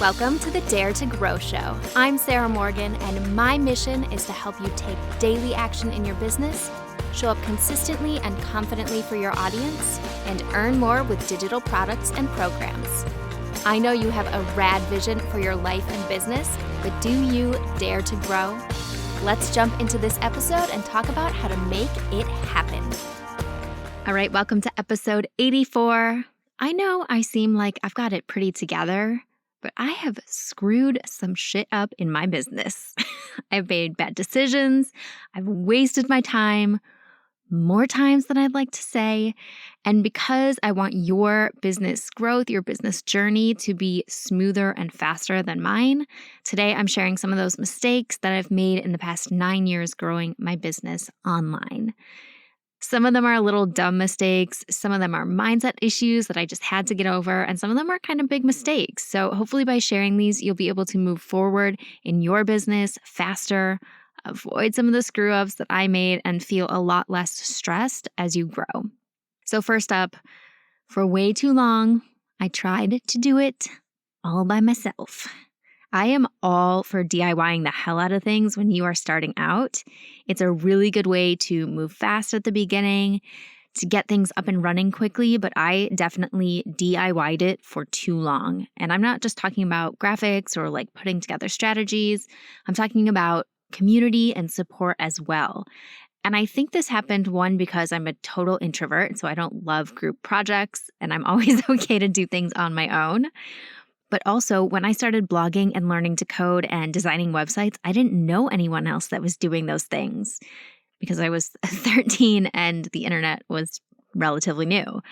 Welcome to the Dare to Grow Show. I'm Sarah Morgan, and my mission is to help you take daily action in your business, show up consistently and confidently for your audience, and earn more with digital products and programs. I know you have a rad vision for your life and business, but do you dare to grow? Let's jump into this episode and talk about how to make it happen. All right, welcome to episode 84. I know I seem like I've got it pretty together, but I have screwed some shit up in my business. I've made bad decisions. I've wasted my time more times than I'd like to say. And because I want your business growth, your business journey to be smoother and faster than mine, today I'm sharing some of those mistakes that I've made in the past 9 years growing my business online. Some of them are little dumb mistakes. Some of them are mindset issues that I just had to get over. And some of them are kind of big mistakes. So hopefully by sharing these, you'll be able to move forward in your business faster, avoid some of the screw ups that I made, and feel a lot less stressed as you grow. So first up, for way too long, I tried to do it all by myself. I am all for DIYing the hell out of things when you are starting out. It's a really good way to move fast at the beginning, to get things up and running quickly, but I definitely DIY'd it for too long. And I'm not just talking about graphics or like putting together strategies. I'm talking about community and support as well. And I think this happened, one, because I'm a total introvert, so I don't love group projects, and I'm always okay to do things on my own. But also, when I started blogging and learning to code and designing websites, I didn't know anyone else that was doing those things because I was 13 and the internet was relatively new.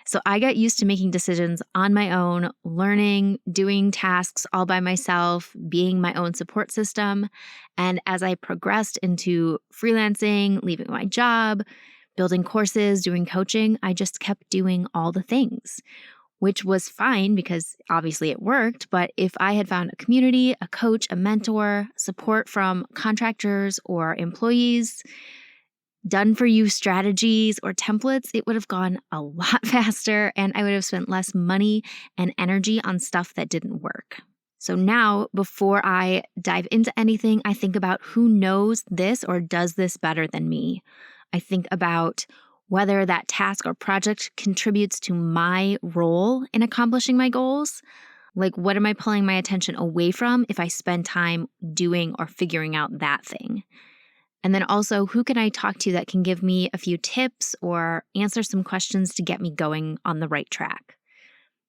So I got used to making decisions on my own, learning, doing tasks all by myself, being my own support system. And as I progressed into freelancing, leaving my job, building courses, doing coaching, I just kept doing all the things, which was fine because obviously it worked. But if I had found a community, a coach, a mentor, support from contractors or employees, done-for-you strategies or templates, it would have gone a lot faster and I would have spent less money and energy on stuff that didn't work. So now, before I dive into anything, I think about who knows this or does this better than me. I think about whether that task or project contributes to my role in accomplishing my goals. Like, what am I pulling my attention away from if I spend time doing or figuring out that thing? And then also, who can I talk to that can give me a few tips or answer some questions to get me going on the right track?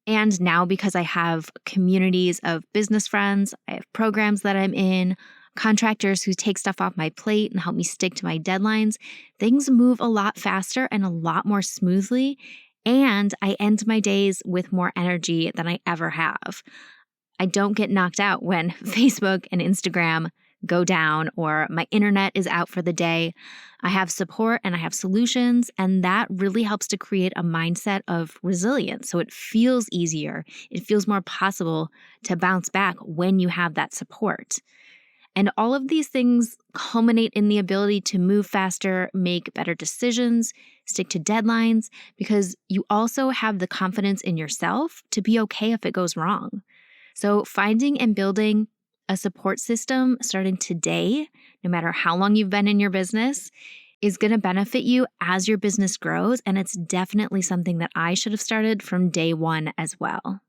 And now, because I have communities of business friends, I have programs that I'm in, contractors who take stuff off my plate and help me stick to my deadlines, things move a lot faster and a lot more smoothly, and I end my days with more energy than I ever have. I don't get knocked out when Facebook and Instagram go down or my internet is out for the day. I have support and I have solutions, and that really helps to create a mindset of resilience. So it feels easier. It feels more possible to bounce back when you have that support. And all of these things culminate in the ability to move faster, make better decisions, stick to deadlines, because you also have the confidence in yourself to be okay if it goes wrong. So finding and building a support system starting today, no matter how long you've been in your business, is going to benefit you as your business grows. And it's definitely something that I should have started from day one as well.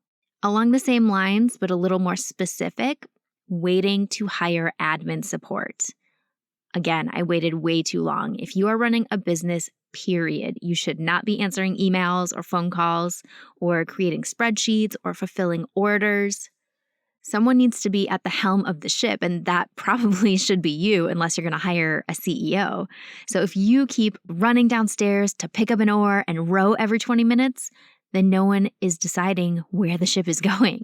Along the same lines, but a little more specific, waiting to hire admin support. Again, I waited way too long. If you are running a business, period, you should not be answering emails or phone calls or creating spreadsheets or fulfilling orders. Someone needs to be at the helm of the ship, and that probably should be you unless you're going to hire a CEO. So if you keep running downstairs to pick up an oar and row every 20 minutes, then no one is deciding where the ship is going.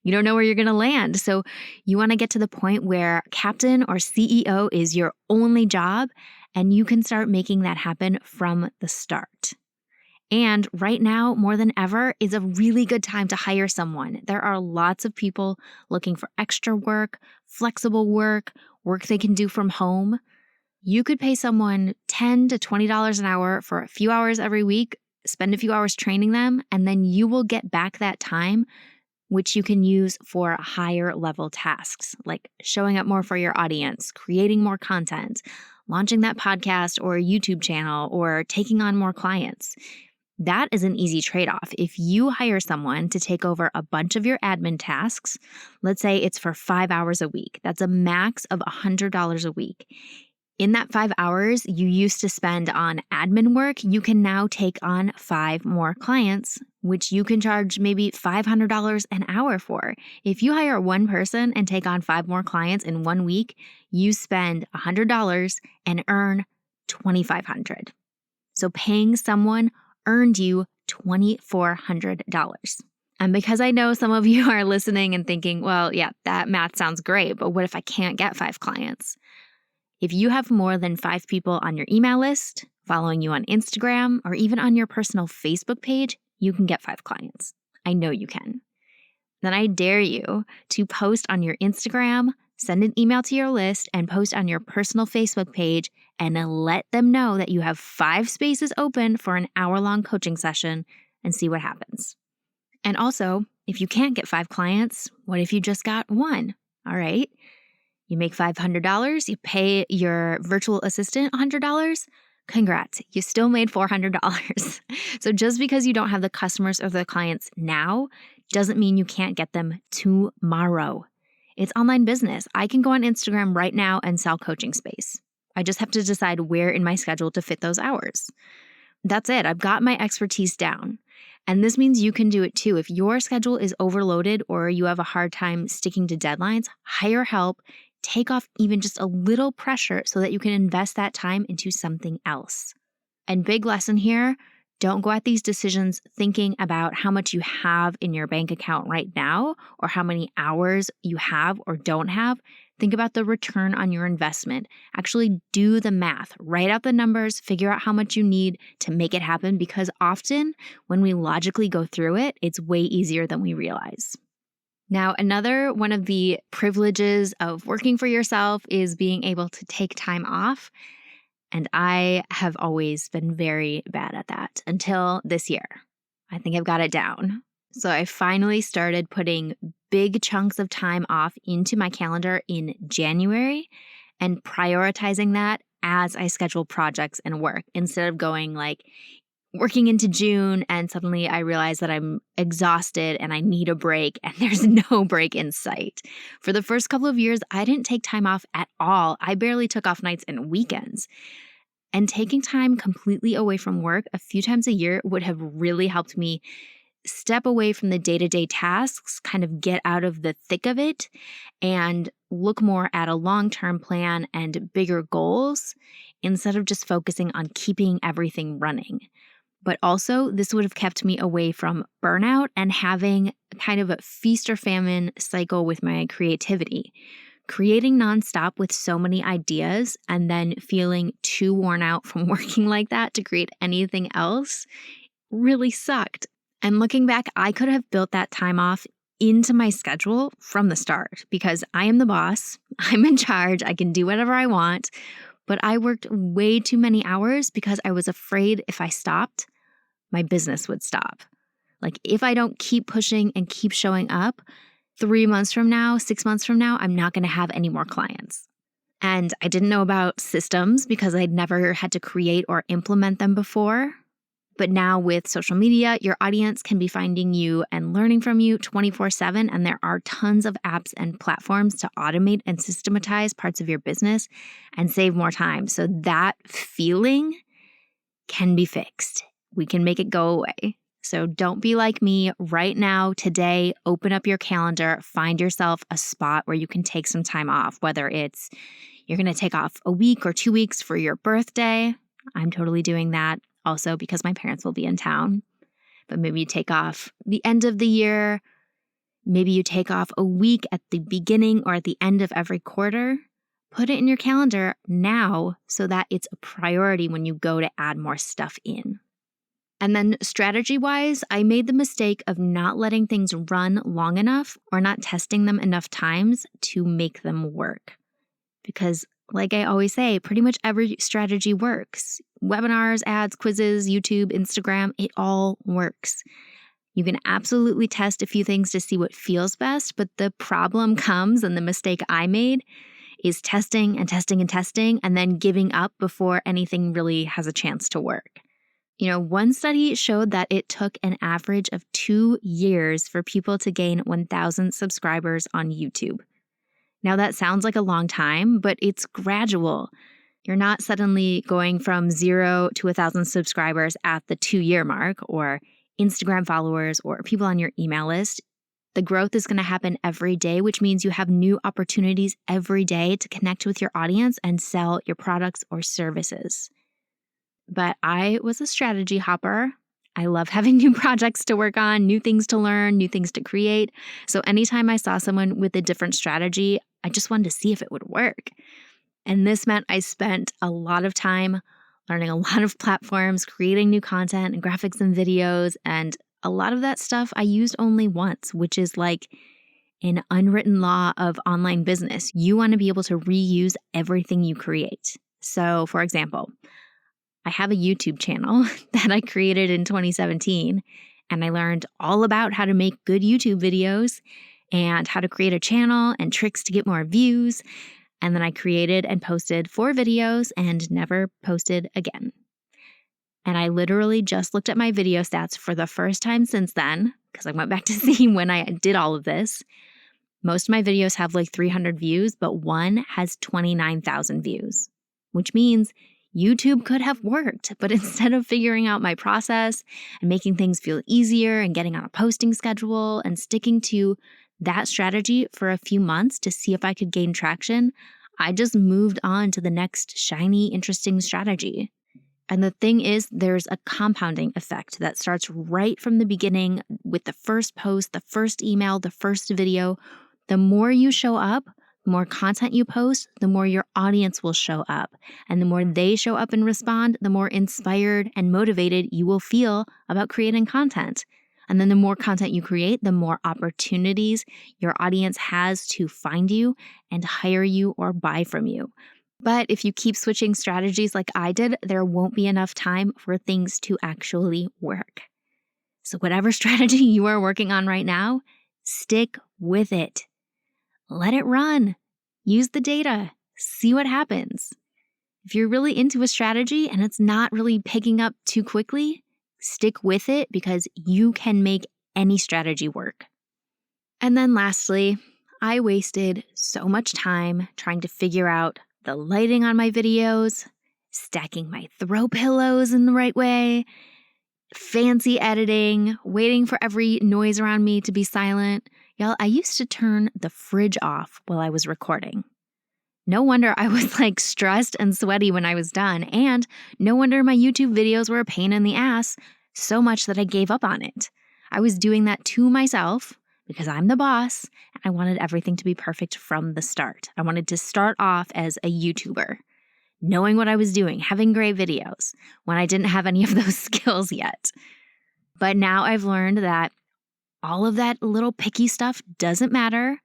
You don't know where you're going to land. So you want to get to the point where captain or CEO is your only job, and you can start making that happen from the start. And right now, more than ever, is a really good time to hire someone. There are lots of people looking for extra work, flexible work, work they can do from home. You could pay someone $10 to $20 an hour for a few hours every week, spend a few hours training them, and then you will get back that time which you can use for higher level tasks like showing up more for your audience, creating more content, launching that podcast or YouTube channel, or taking on more clients. That is an easy trade-off. If you hire someone to take over a bunch of your admin tasks, let's say it's for 5 hours a week, that's a max of $100 a week. In that 5 hours you used to spend on admin work, you can now take on 5 more clients, which you can charge maybe $500 an hour for. If you hire one person and take on 5 more clients in 1 week, you spend $100 and earn $2,500. So paying someone earned you $2,400. And because I know some of you are listening and thinking, well, yeah, that math sounds great, but what if I can't get 5 clients? If you have more than 5 people on your email list, following you on Instagram, or even on your personal Facebook page, you can get 5 clients. I know you can. Then I dare you to post on your Instagram, send an email to your list, and post on your personal Facebook page and let them know that you have 5 spaces open for an hour-long coaching session and see what happens. And also, if you can't get 5 clients, what if you just got 1? All right. You make $500, you pay your virtual assistant $100. Congrats, you still made $400. So just because you don't have the customers or the clients now doesn't mean you can't get them tomorrow. It's online business. I can go on Instagram right now and sell coaching space. I just have to decide where in my schedule to fit those hours. That's it. I've got my expertise down. And this means you can do it too. If your schedule is overloaded or you have a hard time sticking to deadlines, hire help. Take off even just a little pressure so that you can invest that time into something else. And big lesson here, don't go at these decisions thinking about how much you have in your bank account right now or how many hours you have or don't have. Think about the return on your investment. Actually do the math, write out the numbers, figure out how much you need to make it happen, because often when we logically go through it, it's way easier than we realize. Now, another one of the privileges of working for yourself is being able to take time off. And I have always been very bad at that until this year. I think I've got it down. So I finally started putting big chunks of time off into my calendar in January and prioritizing that as I schedule projects and work, instead of going like working into June and suddenly I realize that I'm exhausted and I need a break and there's no break in sight. For the first couple of years, I didn't take time off at all. I barely took off nights and weekends. And taking time completely away from work a few times a year would have really helped me step away from the day-to-day tasks, kind of get out of the thick of it, and look more at a long-term plan and bigger goals instead of just focusing on keeping everything running. But also, this would have kept me away from burnout and having kind of a feast or famine cycle with my creativity. Creating nonstop with so many ideas and then feeling too worn out from working like that to create anything else really sucked. And looking back, I could have built that time off into my schedule from the start because I am the boss. I'm in charge. I can do whatever I want. But I worked way too many hours because I was afraid if I stopped, my business would stop. Like if I don't keep pushing and keep showing up, 3 months from now, 6 months from now, I'm not going to have any more clients. And I didn't know about systems because I'd never had to create or implement them before. But now with social media, your audience can be finding you and learning from you 24/7. And there are tons of apps and platforms to automate and systematize parts of your business and save more time. So that feeling can be fixed. We can make it go away. So don't be like me right now, today, open up your calendar, find yourself a spot where you can take some time off, whether it's you're going to take off a week or 2 weeks for your birthday. I'm totally doing that also because my parents will be in town. But maybe you take off the end of the year. Maybe you take off a week at the beginning or at the end of every quarter. Put it in your calendar now so that it's a priority when you go to add more stuff in. And then strategy-wise, I made the mistake of not letting things run long enough or not testing them enough times to make them work. Because like I always say, pretty much every strategy works. Webinars, ads, quizzes, YouTube, Instagram, it all works. You can absolutely test a few things to see what feels best, but the problem comes, and the mistake I made is testing and testing and testing and then giving up before anything really has a chance to work. One study showed that it took an average of 2 years for people to gain 1,000 subscribers on YouTube. Now that sounds like a long time, but it's gradual. You're not suddenly going from 0 to 1,000 subscribers at the 2-year mark, or Instagram followers, or people on your email list. The growth is going to happen every day, which means you have new opportunities every day to connect with your audience and sell your products or services. But I was a strategy hopper. I love having new projects to work on, new things to learn, new things to create. So anytime I saw someone with a different strategy, I just wanted to see if it would work. And this meant I spent a lot of time learning a lot of platforms, creating new content and graphics and videos. And a lot of that stuff I used only once, which is like an unwritten law of online business. You want to be able to reuse everything you create. So, for example, I have a YouTube channel that I created in 2017, and I learned all about how to make good YouTube videos and how to create a channel and tricks to get more views. And then I created and posted 4 videos and never posted again. And I literally just looked at my video stats for the first time since then, because I went back to see when I did all of this. Most of my videos have like 300 views, but one has 29,000 views, which means YouTube could have worked. But instead of figuring out my process and making things feel easier and getting on a posting schedule and sticking to that strategy for a few months to see if I could gain traction, I just moved on to the next shiny, interesting strategy. And the thing is, there's a compounding effect that starts right from the beginning with the first post, the first email, the first video. The more you show up, the more content you post, the more your audience will show up. And the more they show up and respond, the more inspired and motivated you will feel about creating content. And then the more content you create, the more opportunities your audience has to find you and hire you or buy from you. But if you keep switching strategies like I did, there won't be enough time for things to actually work. So whatever strategy you are working on right now, stick with it. Let it run. Use the data. See what happens. If you're really into a strategy and it's not really picking up too quickly, stick with it because you can make any strategy work. And then lastly, I wasted so much time trying to figure out the lighting on my videos, stacking my throw pillows in the right way, fancy editing, waiting for every noise around me to be silent. Y'all, I used to turn the fridge off while I was recording. No wonder I was like stressed and sweaty when I was done, and no wonder my YouTube videos were a pain in the ass, so much that I gave up on it. I was doing that to myself because I'm the boss, and I wanted everything to be perfect from the start. I wanted to start off as a YouTuber, knowing what I was doing, having great videos, when I didn't have any of those skills yet. But now I've learned that all of that little picky stuff doesn't matter.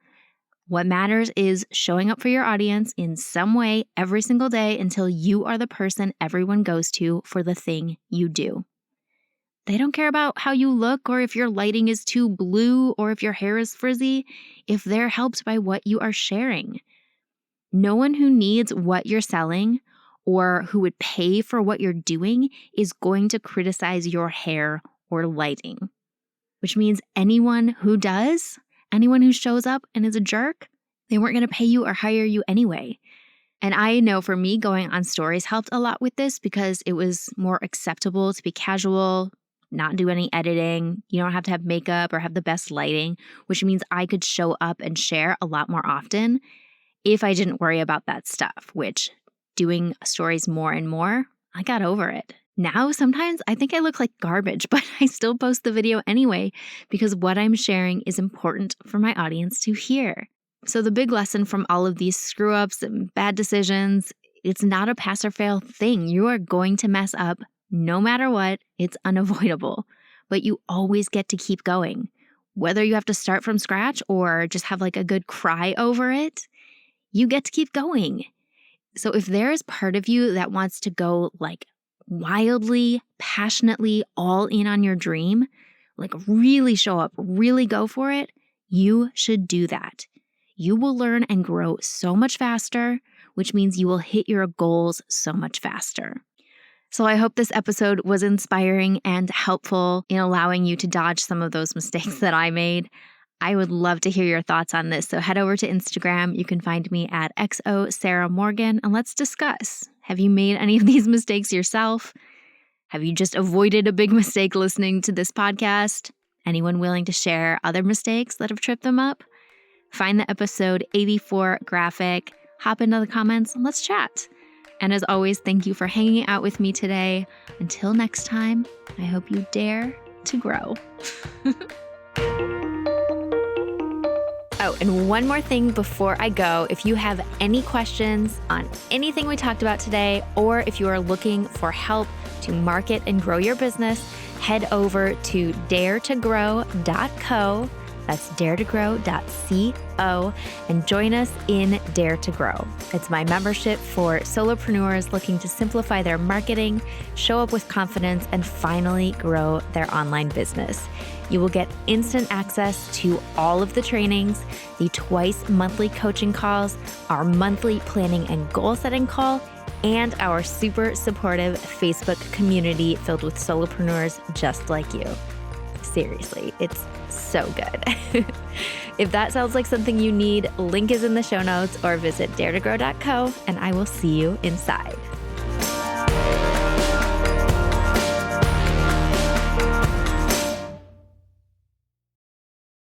What matters is showing up for your audience in some way every single day until you are the person everyone goes to for the thing you do. They don't care about how you look or if your lighting is too blue or if your hair is frizzy, if they're helped by what you are sharing. No one who needs what you're selling or who would pay for what you're doing is going to criticize your hair or lighting, which means anyone who does, anyone who shows up and is a jerk, they weren't going to pay you or hire you anyway. And I know for me, going on stories helped a lot with this because it was more acceptable to be casual, not do any editing. You don't have to have makeup or have the best lighting, which means I could show up and share a lot more often if I didn't worry about that stuff, which doing stories more and more, I got over it. Now, sometimes I think I look like garbage, but I still post the video anyway because what I'm sharing is important for my audience to hear. So the big lesson from all of these screw-ups and bad decisions, it's not a pass or fail thing. You are going to mess up no matter what. It's unavoidable, but you always get to keep going. Whether you have to start from scratch or just have like a good cry over it, you get to keep going. So if there is part of you that wants to go like wildly, passionately all in on your dream, like really show up, really go for it, you should do that. You will learn and grow so much faster, which means you will hit your goals so much faster. So I hope this episode was inspiring and helpful in allowing you to dodge some of those mistakes that I made. I would love to hear your thoughts on this. So head over to Instagram. You can find me at XOSarahMorgan and let's discuss. Have you made any of these mistakes yourself? Have you just avoided a big mistake listening to this podcast? Anyone willing to share other mistakes that have tripped them up? Find the episode 84 graphic, hop into the comments, and let's chat. And as always, thank you for hanging out with me today. Until next time, I hope you dare to grow. Oh, and one more thing before I go. If you have any questions on anything we talked about today, or if you are looking for help to market and grow your business, head over to daretogrow.co. That's daretogrow.co and join us in Dare to Grow. It's my membership for solopreneurs looking to simplify their marketing, show up with confidence, and finally grow their online business. You will get instant access to all of the trainings, the twice monthly coaching calls, our monthly planning and goal setting call, and our super supportive Facebook community filled with solopreneurs just like you. Seriously, it's so good. If that sounds like something you need, link is in the show notes or visit daretogrow.co and I will see you inside.